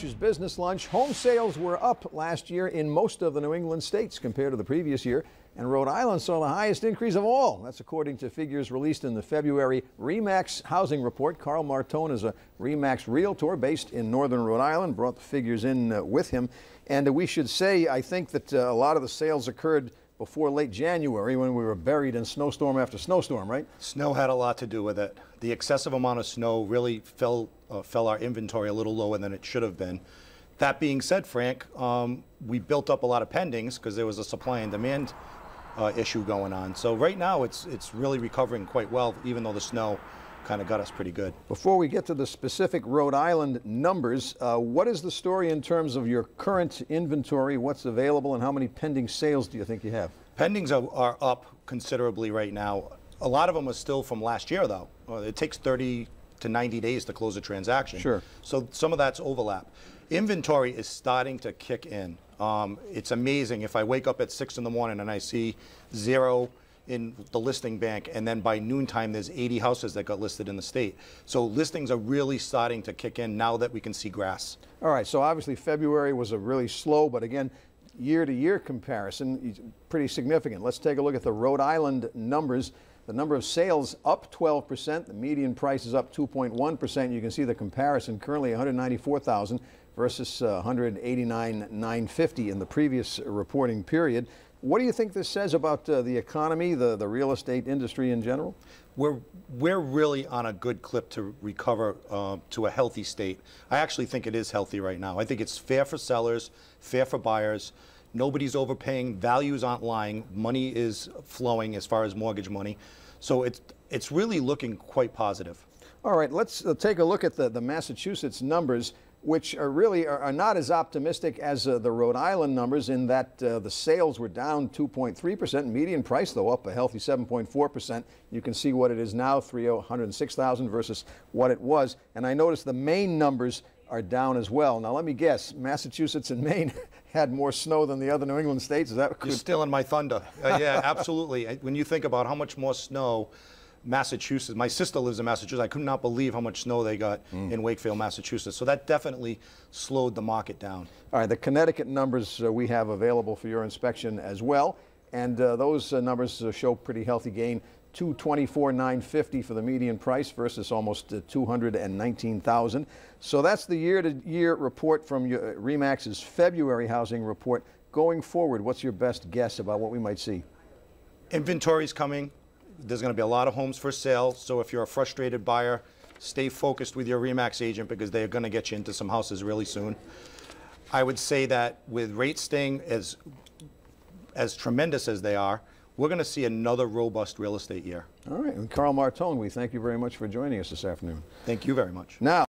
March's Business Lunch. Home sales were up last year in most of the New England states compared to the previous year, and Rhode Island saw the highest increase of all. That's according to figures released in the February Remax Housing Report. Karl Martone is a Remax realtor based in northern Rhode Island, brought the figures in with him. And we should say, I think that a lot of the sales occurred before late January when we were buried in snowstorm after snowstorm, right? Snow had a lot to do with it. The excessive amount of snow really fell our inventory a little lower than it should have been. That being said, Frank, we built up a lot of pendings because there was a supply and demand issue going on. So right now it's really recovering quite well, even though the snow kind of got us pretty good. Before we get to the specific Rhode Island numbers, what is the story in terms of your current inventory, what's available, and how many pending sales do you think you have? Pendings are up considerably right now. A lot of them are still from last year, though. It takes 30 to 90 days to close a transaction. Sure. So some of that's overlap. Inventory is starting to kick in. It's amazing. If I wake up at 6 in the morning and I see 0 in the listing bank, and then by noontime there's 80 houses that got listed in the state. So listings are really starting to kick in now that we can see grass. All right, so obviously February was a really slow, but again, year-to-year comparison, pretty significant. Let's take a look at the Rhode Island numbers. The number of sales up 12%, the median price is up 2.1%. You can see the comparison, currently 194,000 versus 189,950 in the previous reporting period. What do you think this says about the economy, the real estate industry in general? We're really on a good clip to recover to a healthy state. I actually think it is healthy right now. I think it's fair for sellers, fair for buyers. Nobody's overpaying. Values aren't lying. Money is flowing as far as mortgage money. So it's really looking quite positive. All right, let's take a look at the Massachusetts numbers, which are not as optimistic as the Rhode Island numbers, in that the sales were down 2.3%. Median price, though, up a healthy 7.4%. You can see what it is now, 306,000 versus what it was. And I noticed the Maine numbers are down as well. Now, let me guess, Massachusetts and Maine had more snow than the other New England states. Is that? You're stealing my thunder. Yeah, absolutely. When you think about how much more snow Massachusetts, my sister lives in Massachusetts. I could not believe how much snow they got in Wakefield, Massachusetts. So that definitely slowed the market down. All right, the Connecticut numbers we have available for your inspection as well. And those numbers show pretty healthy gain. 224,950 for the median price versus almost 219,000. So that's the year-to-year report from Remax's February housing report. Going forward, what's your best guess about what we might see? Inventory's coming. There's going to be a lot of homes for sale. So if you're a frustrated buyer, stay focused with your Remax agent, because they're going to get you into some houses really soon. I would say that with rates staying as tremendous as they are, we're going to see another robust real estate year. All right. And Karl Martone, we thank you very much for joining us this afternoon. Thank you very much. Now,